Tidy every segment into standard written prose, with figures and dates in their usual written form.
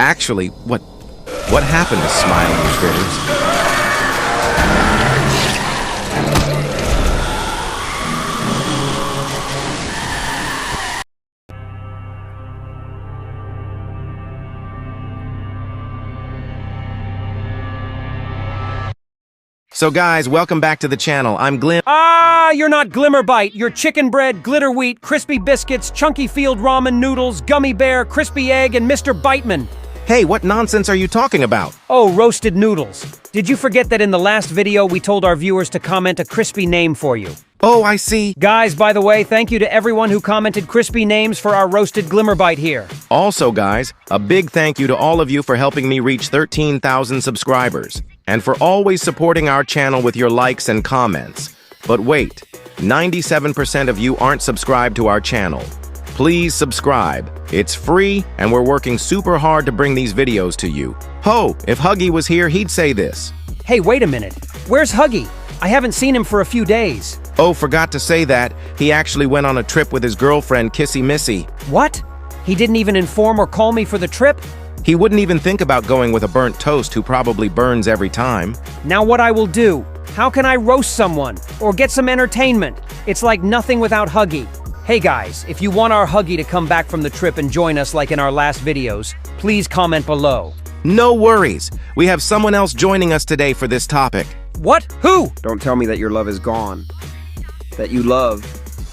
Actually, what happened to smiling critters? So guys, welcome back to the channel. I'm Glim. You're not GlimmerByte. You're chicken bread, glitter wheat, crispy biscuits, chunky field ramen noodles, gummy bear, crispy egg, and Mr. Biteman. Hey, what nonsense are you talking about? Oh, roasted noodles. Did you forget that in the last video we told our viewers to comment a crispy name for you? Oh, I see. Guys, by the way, thank you to everyone who commented crispy names for our roasted GlimmerByte here. Also, guys, a big thank you to all of you for helping me reach 13,000 subscribers, and for always supporting our channel with your likes and comments. But wait, 97% of you aren't subscribed to our channel. Please subscribe. It's free, and we're working super hard to bring these videos to you. Ho, if Huggy was here, he'd say this. Hey, wait a minute. Where's Huggy? I haven't seen him for a few days. Oh, forgot to say that. He actually went on a trip with his girlfriend, Kissy Missy. What? He didn't even inform or call me for the trip? He wouldn't even think about going with a burnt toast who probably burns every time. Now what I will do? How can I roast someone? Or get some entertainment? It's like nothing without Huggy. Hey guys, if you want our Huggy to come back from the trip and join us like in our last videos, please comment below. No worries. We have someone else joining us today for this topic. What? Who? Don't tell me that your love is gone. That you love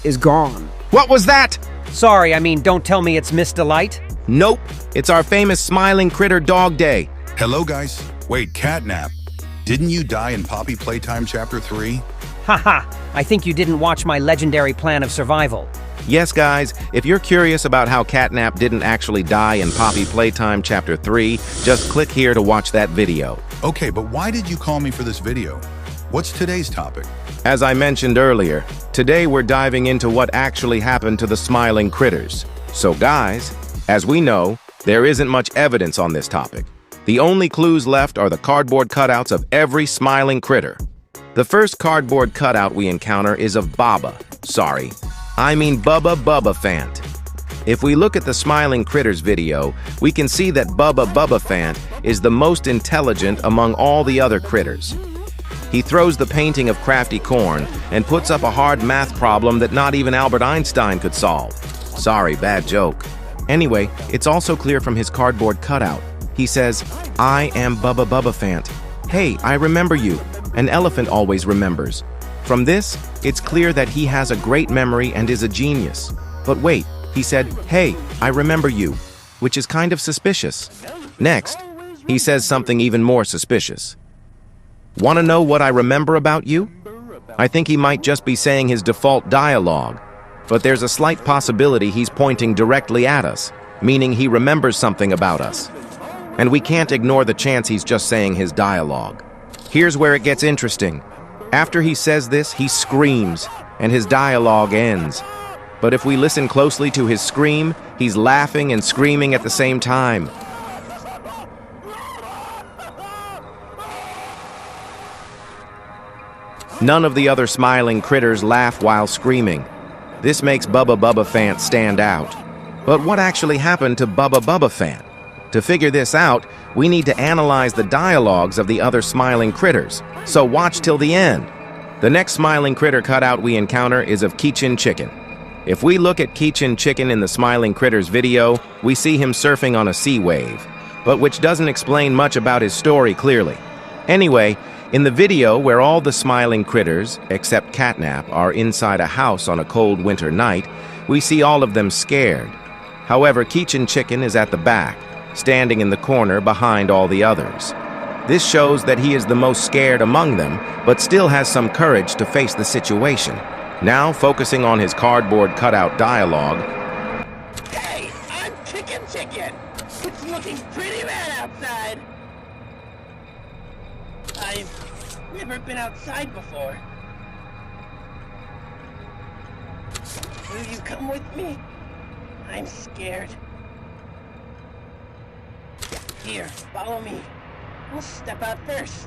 is gone. What was that? Sorry, I mean, don't tell me it's Miss Delight. Nope. It's our famous smiling critter Dogday. Hello, guys. Wait, Catnap. Didn't you die in Poppy Playtime Chapter 3? Haha, I think you didn't watch my legendary plan of survival. Yes, guys, if you're curious about how Catnap didn't actually die in Poppy Playtime Chapter 3, just click here to watch that video. Okay, but why did you call me for this video? What's today's topic? As I mentioned earlier, today we're diving into what actually happened to the smiling critters. So guys, as we know, there isn't much evidence on this topic. The only clues left are the cardboard cutouts of every smiling critter. The first cardboard cutout we encounter is of Bubba Bubba Fant. If we look at the smiling critters video, we can see that Bubba Bubba Fant is the most intelligent among all the other critters. He throws the painting of Crafty Corn and puts up a hard math problem that not even Albert Einstein could solve. Sorry, bad joke. Anyway, it's also clear from his cardboard cutout. He says, "I am Bubba Bubba Fant. Hey, I remember you. An elephant always remembers." From this, it's clear that he has a great memory and is a genius. But wait, he said, "Hey, I remember you," which is kind of suspicious. Next, he says something even more suspicious. "Want to know what I remember about you?" I think he might just be saying his default dialogue, but there's a slight possibility he's pointing directly at us, meaning he remembers something about us. And we can't ignore the chance he's just saying his dialogue. Here's where it gets interesting. After he says this, he screams, and his dialogue ends. But if we listen closely to his scream, he's laughing and screaming at the same time. None of the other smiling critters laugh while screaming. This makes Bubba Bubba Fant stand out. But what actually happened to Bubba Bubba Fant? To figure this out, we need to analyze the dialogues of the other smiling critters, so watch till the end. The next smiling critter cutout we encounter is of Kitchen Chicken. If we look at Kitchen Chicken in the smiling critters video, we see him surfing on a sea wave, but which doesn't explain much about his story clearly. Anyway, in the video where all the smiling critters, except Catnap, are inside a house on a cold winter night, we see all of them scared. However, Kitchen Chicken is at the back, standing in the corner behind all the others. This shows that he is the most scared among them, but still has some courage to face the situation. Now, focusing on his cardboard cutout dialogue. "Hey, I'm Chicken Chicken. It's looking pretty bad outside. I've never been outside before. Will you come with me? I'm scared. Here, follow me. We'll step out first."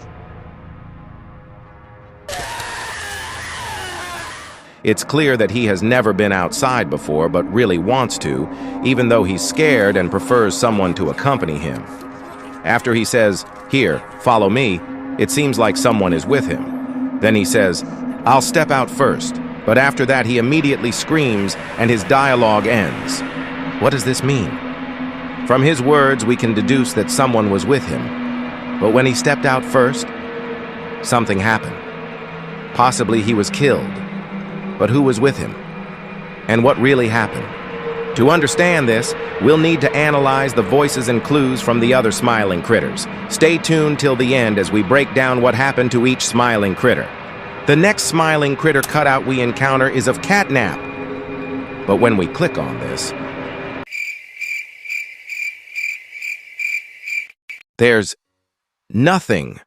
it's clear that he has never been outside before but really wants to, even though he's scared and prefers someone to accompany him. After he says, "Here, follow me," it seems like someone is with him. Then he says, "I'll step out first," but after that he immediately screams and his dialogue ends. What does this mean? From his words, we can deduce that someone was with him. But when he stepped out first, something happened. Possibly he was killed. But who was with him? And what really happened? To understand this, we'll need to analyze the voices and clues from the other smiling critters. Stay tuned till the end as we break down what happened to each smiling critter. The next smiling critter cutout we encounter is of Catnap. But when we click on this, there's nothing.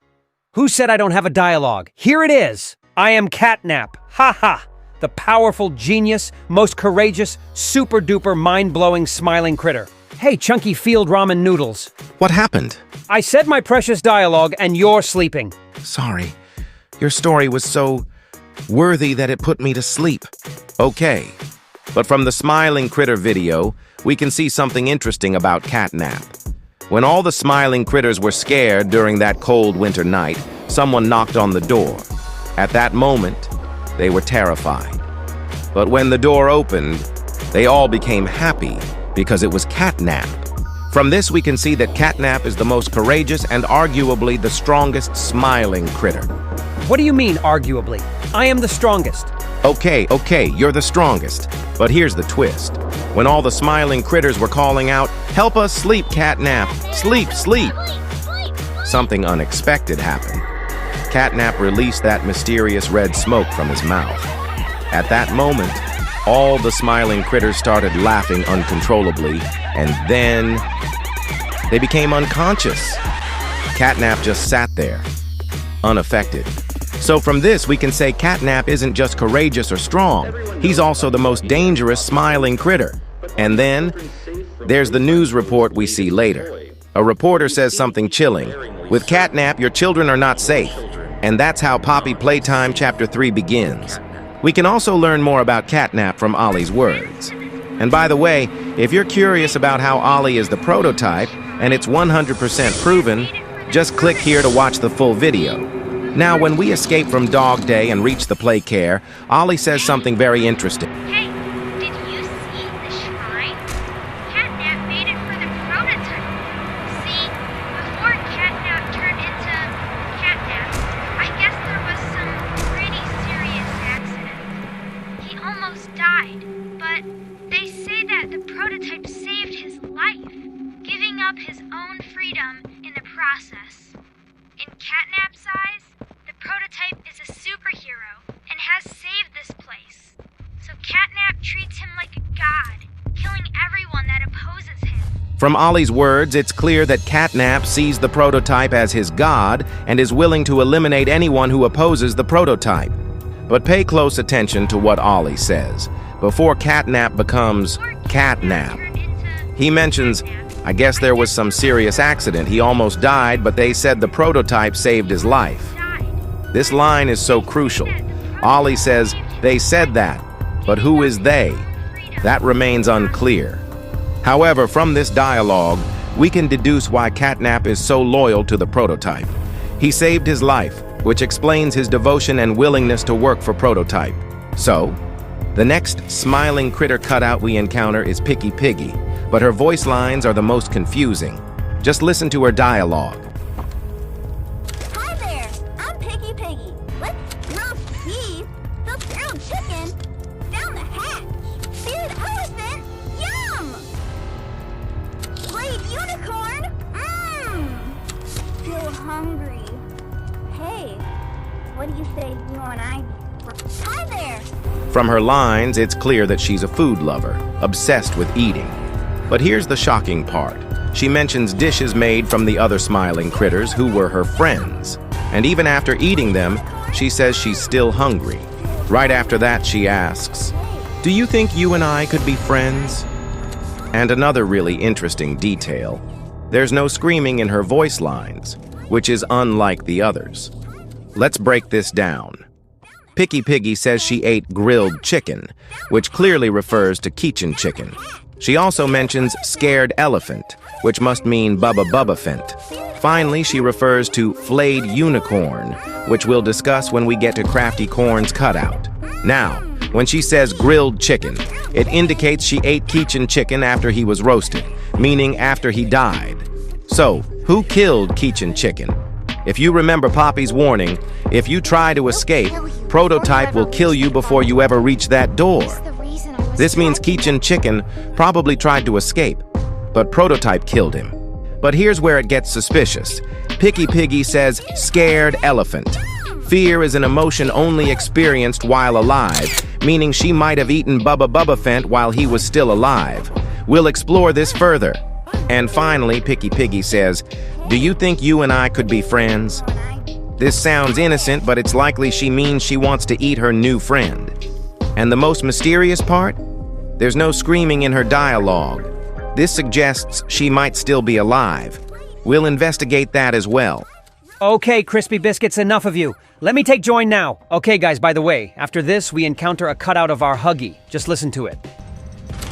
Who said I don't have a dialogue? Here it is. I am Catnap. Ha ha. The powerful genius, most courageous, super-duper mind-blowing smiling critter. Hey, chunky field ramen noodles. What happened? I said my precious dialogue and you're sleeping. Sorry. Your story was so worthy that it put me to sleep. Okay. But from the smiling critter video, we can see something interesting about Catnap. When all the smiling critters were scared during that cold winter night, someone knocked on the door. At that moment, they were terrified. But when the door opened, they all became happy because it was Catnap. From this, we can see that Catnap is the most courageous and arguably the strongest smiling critter. What do you mean, arguably? I am the strongest. Okay, you're the strongest. But here's the twist. When all the smiling critters were calling out, "Help us sleep, Catnap! Sleep, sleep!" something unexpected happened. Catnap released that mysterious red smoke from his mouth. At that moment, all the smiling critters started laughing uncontrollably, and then they became unconscious. Catnap just sat there, unaffected. So from this, we can say Catnap isn't just courageous or strong, he's also the most dangerous smiling critter. And then, there's the news report we see later. A reporter says something chilling. With Catnap, your children are not safe. And that's how Poppy Playtime Chapter 3 begins. We can also learn more about Catnap from Ollie's words. And by the way, if you're curious about how Ollie is the prototype, and it's 100% proven, just click here to watch the full video. Now, when we escape from Dogday and reach the play care, Ollie says something very interesting. Hey, did you see the shrine? Catnap made it for the prototype. See, before Catnap turned into Catnap, I guess there was some pretty serious accident. He almost died, but they say that the prototype saved his life, giving up his own freedom in the process. In Catnap's eyes, the prototype is a superhero and has saved this place. So Catnap treats him like a god, killing everyone that opposes him. From Ollie's words, it's clear that Catnap sees the prototype as his god and is willing to eliminate anyone who opposes the prototype. But pay close attention to what Ollie says. Before Catnap becomes Catnap, he mentions, "I guess there was some serious accident. He almost died, but they said the prototype saved his life." This line is so crucial. Ollie says, "They said that," but who is they? That remains unclear. However, from this dialogue, we can deduce why Catnap is so loyal to the prototype. He saved his life, which explains his devotion and willingness to work for Prototype. So, the next smiling critter cutout we encounter is Picky Piggy, but her voice lines are the most confusing. Just listen to her dialogue. Hi there, I'm Picky Piggy. Let's roast beef, the grilled chicken, down the hatch, bearded elephant, yum! Played unicorn, feel hungry. Hey, what do you say you and I... Hi there! From her lines, it's clear that she's a food lover, obsessed with eating. But here's the shocking part. She mentions dishes made from the other smiling critters who were her friends. And even after eating them, she says she's still hungry. Right after that, she asks, "Do you think you and I could be friends?" And another really interesting detail. There's no screaming in her voice lines, which is unlike the others. Let's break this down. Picky Piggy says she ate grilled chicken, which clearly refers to kitchen chicken. She also mentions scared elephant, which must mean Bubba Bubba fent. Finally, she refers to flayed unicorn, which we'll discuss when we get to Crafty Corn's cutout. Now, when she says grilled chicken, it indicates she ate kitchen chicken after he was roasted, meaning after he died. So, who killed kitchen chicken? If you remember Poppy's warning, if you try to escape, Prototype will kill you before you ever reach that door. This means kitchen chicken probably tried to escape, but Prototype killed him. But here's where it gets suspicious. Picky Piggy says scared elephant. Fear is an emotion only experienced while alive, meaning she might have eaten Bubba Bubba fent while he was still alive. We'll explore this further. And finally, Picky Piggy says, do you think you and I could be friends? This sounds innocent, but it's likely she means she wants to eat her new friend. And the most mysterious part? There's no screaming in her dialogue. This suggests she might still be alive. We'll investigate that as well. Okay, Crispy Biscuits, enough of you. Let me take join now. Okay, guys, by the way, after this, we encounter a cutout of our Huggy. Just listen to it.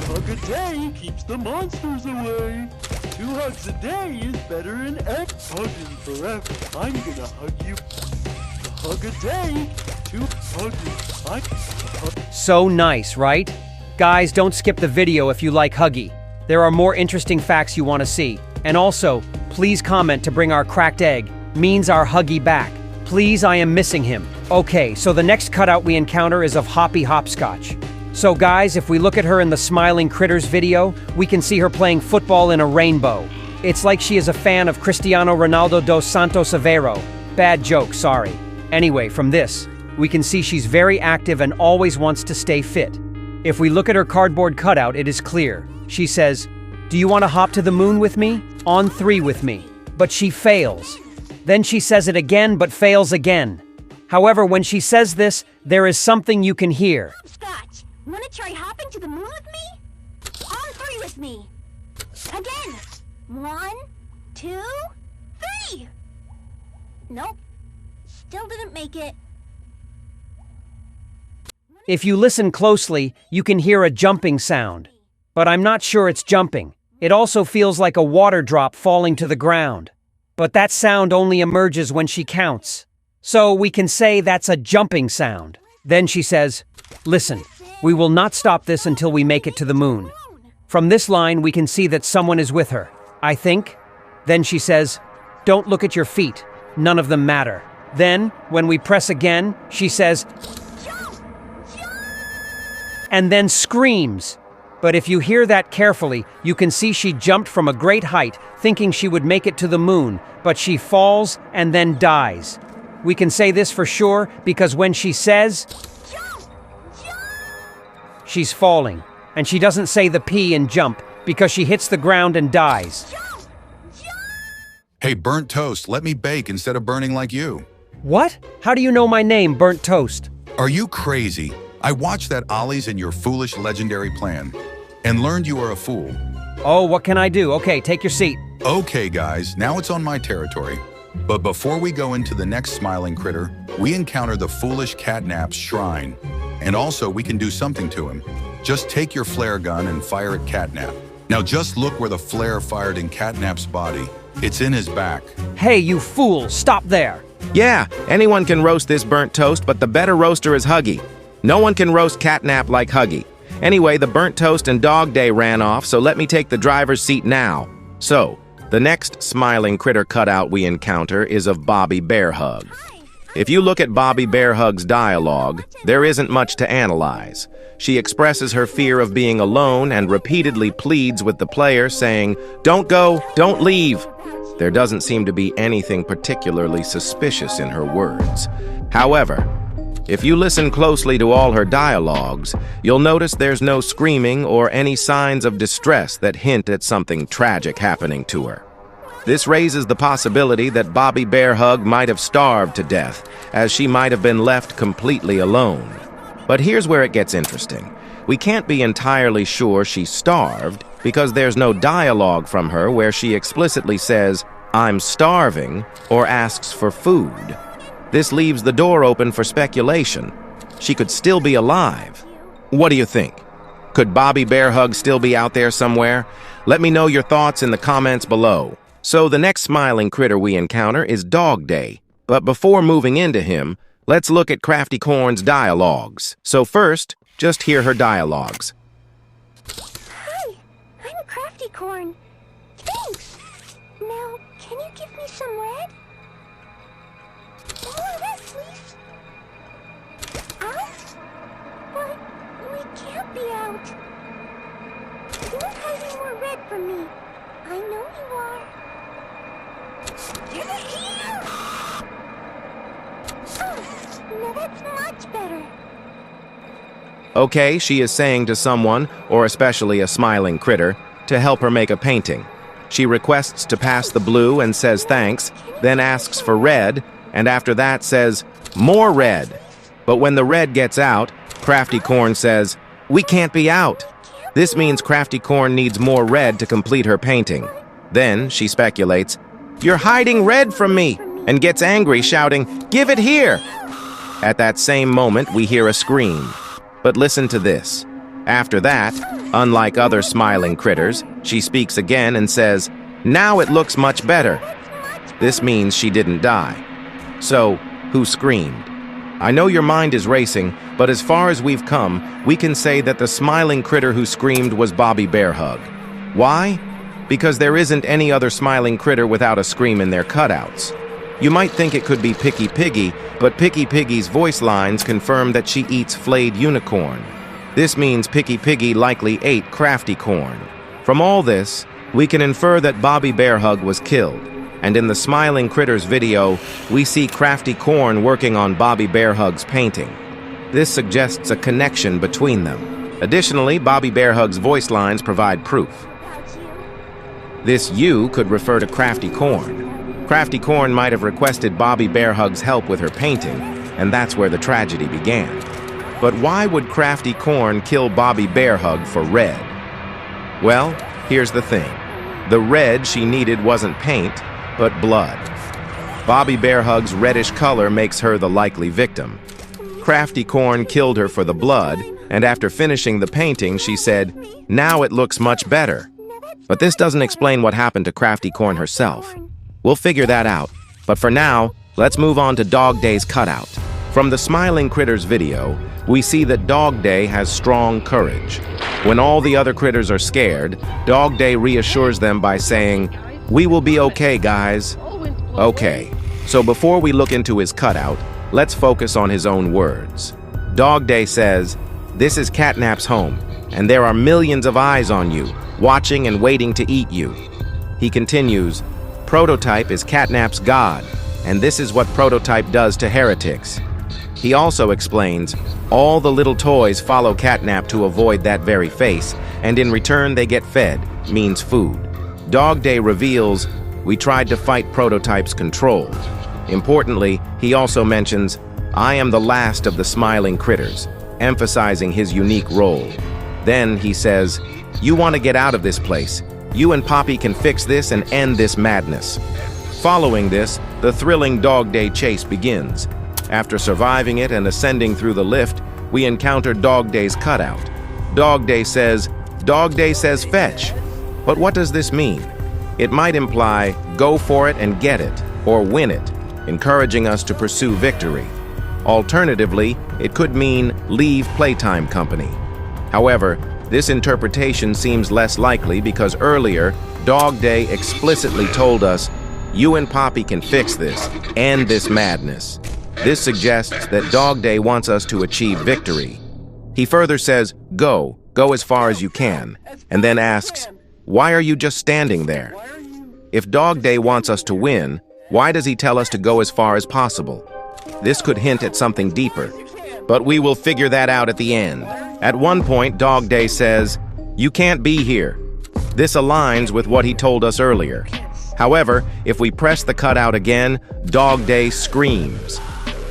Hug a day keeps the monsters away. 2 hugs a day is better than X. Hugging forever. I'm gonna hug you. A hug a day. 2 hugging. So nice, right? Guys, don't skip the video if you like Huggy. There are more interesting facts you want to see. And also, please comment to bring our cracked egg. Means our Huggy back. Please, I am missing him. Okay, so the next cutout we encounter is of Hoppy Hopscotch. So guys, if we look at her in the Smiling Critters video, we can see her playing football in a rainbow. It's like she is a fan of Cristiano Ronaldo dos Santos Aveiro. Bad joke, sorry. Anyway, from this, we can see she's very active and always wants to stay fit. If we look at her cardboard cutout, it is clear. She says, do you want to hop to the moon with me? On 3 with me. But she fails. Then she says it again, but fails again. However, when she says this, there is something you can hear. Scotch, wanna try hopping to the moon with me? On 3 with me. Again. 1, 2, 3. Nope. Still didn't make it. If you listen closely, you can hear a jumping sound. But I'm not sure it's jumping. It also feels like a water drop falling to the ground. But that sound only emerges when she counts. So we can say that's a jumping sound. Then she says, listen, we will not stop this until we make it to the moon. From this line, we can see that someone is with her, I think. Then she says, don't look at your feet. None of them matter. Then, when we press again, she says, and then screams. But if you hear that carefully, you can see she jumped from a great height, thinking she would make it to the moon, but she falls and then dies. We can say this for sure because when she says, she's falling, and she doesn't say the P in jump because she hits the ground and dies. Hey, Burnt Toast, let me bake instead of burning like you. What? How do you know my name, Burnt Toast? Are you crazy? I watched that Ollie's and your foolish legendary plan, and learned you are a fool. Oh, what can I do? Okay, take your seat. Okay, guys, now it's on my territory. But before we go into the next smiling critter, we encounter the foolish Catnap's shrine. And also, we can do something to him. Just take your flare gun and fire at Catnap. Now just look where the flare fired in Catnap's body. It's in his back. Hey, you fool, stop there. Yeah, anyone can roast this Burnt Toast, but the better roaster is Huggy. No one can roast Catnap like Huggy. Anyway, the Burnt Toast and Dogday ran off, so let me take the driver's seat now. So, the next smiling critter cutout we encounter is of Bobby Bear Hug. If you look at Bobby Bear Hug's dialogue, there isn't much to analyze. She expresses her fear of being alone and repeatedly pleads with the player, saying, "Don't go, don't leave." There doesn't seem to be anything particularly suspicious in her words. However, if you listen closely to all her dialogues, you'll notice there's no screaming or any signs of distress that hint at something tragic happening to her. This raises the possibility that Bobby Bear Hug might have starved to death, as she might have been left completely alone. But here's where it gets interesting. We can't be entirely sure she starved because there's no dialogue from her where she explicitly says, "I'm starving," or asks for food. This leaves the door open for speculation. she could still be alive. What do you think? Could Bobby Bear Hug still be out there somewhere? Let me know your thoughts in the comments below. So the next smiling critter we encounter is Dogday. But before moving into him, let's look at Crafty Corn's dialogues. So first, just hear her dialogues. Hi, I'm Crafty Corn. Thanks. Now, can you give me some red? More red, please. Out? But we can't be out. You're hiding more red from me. I know you are. Give it here! Oh, now that's much better. Okay, she is saying to someone, or especially a smiling critter, to help her make a painting. She requests to pass the blue and says thanks, then asks for red, and after that says, more red. But when the red gets out, Crafty Corn says, we can't be out. This means Crafty Corn needs more red to complete her painting. Then she speculates, you're hiding red from me, and gets angry, shouting, give it here. At that same moment, we hear a scream. But listen to this. After that, unlike other smiling critters, she speaks again and says, now it looks much better. This means she didn't die. So, who screamed? I know your mind is racing, but as far as we've come, we can say that the smiling critter who screamed was Bobby Bear Hug. Why? Because there isn't any other smiling critter without a scream in their cutouts. You might think it could be Picky Piggy, but Picky Piggy's voice lines confirm that she eats flayed unicorn. This means Picky Piggy likely ate Crafty Corn. From all this, we can infer that Bobby Bear Hug was killed, and in the Smiling Critters video, we see Crafty Corn working on Bobby Bear Hug's painting. This suggests a connection between them. Additionally, Bobby Bear Hug's voice lines provide proof. This "you" could refer to Crafty Corn. Crafty Corn might have requested Bobby Bear Hug's help with her painting, and that's where the tragedy began. But why would Crafty Corn kill Bobby Bear Hug for red? Well, here's the thing. The red she needed wasn't paint, but blood. Bobby Bear Hug's reddish color makes her the likely victim. Crafty Corn killed her for the blood, and after finishing the painting, she said, now it looks much better. But this doesn't explain what happened to Crafty Corn herself. We'll figure that out, but for now, let's move on to Dogday's cutout. From the Smiling Critters video, we see that Dogday has strong courage. When all the other critters are scared, Dogday reassures them by saying, we will be okay, guys. Okay, so before we look into his cutout, let's focus on his own words. Dogday says, this is Catnap's home, and there are millions of eyes on you, watching and waiting to eat you. He continues, Prototype is Catnap's god, and this is what Prototype does to heretics. He also explains, all the little toys follow Catnap to avoid that very face, and in return they get fed, means food. Dogday reveals, we tried to fight Prototype's control. Importantly, he also mentions, I am the last of the smiling critters, emphasizing his unique role. Then he says, you want to get out of this place. You and Poppy can fix this and end this madness. Following this, the thrilling Dogday chase begins. After surviving it and ascending through the lift, we encounter Dogday's cutout. Dogday says fetch. But what does this mean? It might imply go for it and get it, or win it, encouraging us to pursue victory. Alternatively, it could mean leave Playtime Company. However, this interpretation seems less likely because earlier, Dogday explicitly told us, you and Poppy can fix this, end this madness. This suggests that Dogday wants us to achieve victory. He further says, go as far as you can, and then asks, why are you just standing there? If Dogday wants us to win, why does he tell us to go as far as possible? This could hint at something deeper, but we will figure that out at the end. At one point, Dogday says, you can't be here. This aligns with what he told us earlier. However, if we press the cutout again, Dogday screams.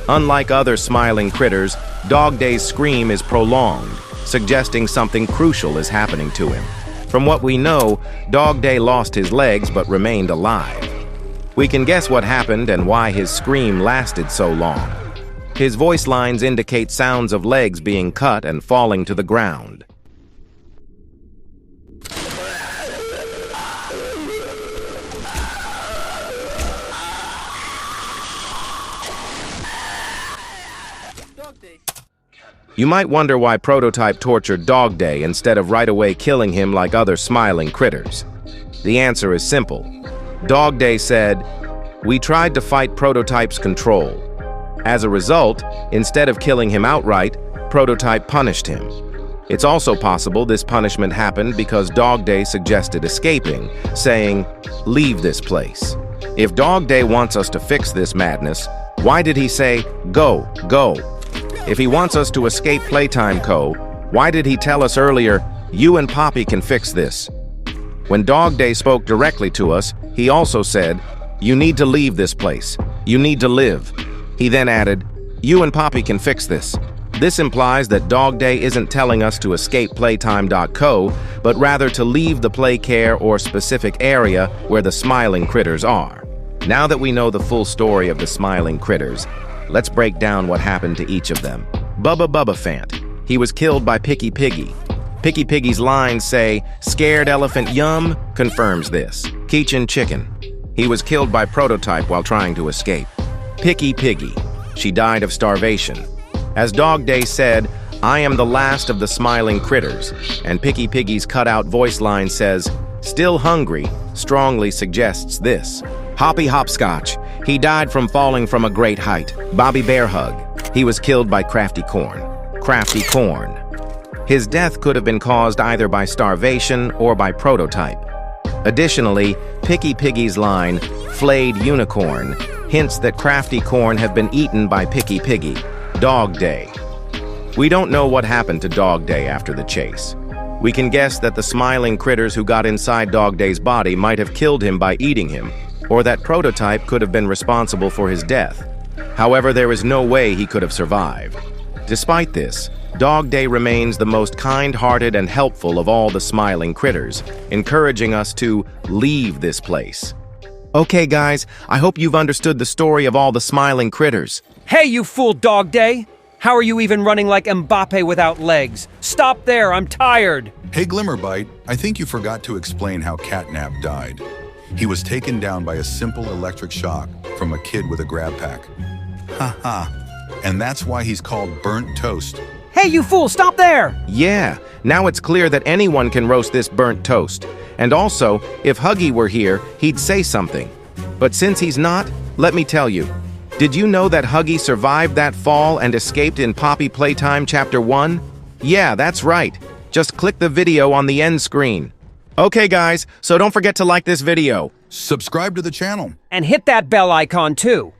Unlike other smiling critters, Dogday's scream is prolonged, suggesting something crucial is happening to him. From what we know, Dogday lost his legs but remained alive. We can guess what happened and why his scream lasted so long. His voice lines indicate sounds of legs being cut and falling to the ground. You might wonder why Prototype tortured Dogday instead of right away killing him like other smiling critters. The answer is simple. Dogday said, "We tried to fight Prototype's control. As a result, instead of killing him outright, Prototype punished him. It's also possible this punishment happened because Dogday suggested escaping, saying, 'Leave this place.' If Dogday wants us to fix this madness, why did he say, 'Go, go'? If he wants us to escape Playtime Co., why did he tell us earlier, 'You and Poppy can fix this'? When Dogday spoke directly to us, he also said, 'You need to leave this place. You need to live.' He then added, 'You and Poppy can fix this.' This implies that Dogday isn't telling us to escape Playtime.co, but rather to leave the playcare or specific area where the smiling critters are. Now that we know the full story of the smiling critters, let's break down what happened to each of them. Bubba Bubba Fant. He was killed by Picky Piggy. Picky Piggy's lines say, "Scared elephant yum," confirms this. Kitchen Chicken. He was killed by Prototype while trying to escape. Picky Piggy. She died of starvation. As Dogday said, "I am the last of the smiling critters," and Picky Piggy's cutout voice line says, "Still hungry," strongly suggests this. Hoppy Hopscotch. He died from falling from a great height. Bobby Bear Hug. He was killed by Crafty Corn. Crafty Corn. His death could have been caused either by starvation or by Prototype. Additionally, Picky Piggy's line, "Flayed Unicorn," hints that Crafty Corn have been eaten by Picky Piggy. Dogday. We don't know what happened to Dogday after the chase. We can guess that the smiling critters who got inside Dogday's body might have killed him by eating him, or that Prototype could have been responsible for his death. However, there is no way he could have survived. Despite this, Dogday remains the most kind-hearted and helpful of all the smiling critters, encouraging us to leave this place. Okay, guys, I hope you've understood the story of all the smiling critters. Hey, you fool Dogday! How are you even running like Mbappe without legs? Stop there, I'm tired! Hey GlimmerByte, I think you forgot to explain how Catnap died. He was taken down by a simple electric shock from a kid with a grab pack. Ha ha. And that's why he's called Burnt Toast. Hey, you fool, stop there! Yeah, now it's clear that anyone can roast this burnt toast. And also, if Huggy were here, he'd say something. But since he's not, let me tell you. Did you know that Huggy survived that fall and escaped in Poppy Playtime Chapter 1? Yeah, that's right. Just click the video on the end screen. Okay, guys, so don't forget to like this video. Subscribe to the channel. And hit that bell icon, too.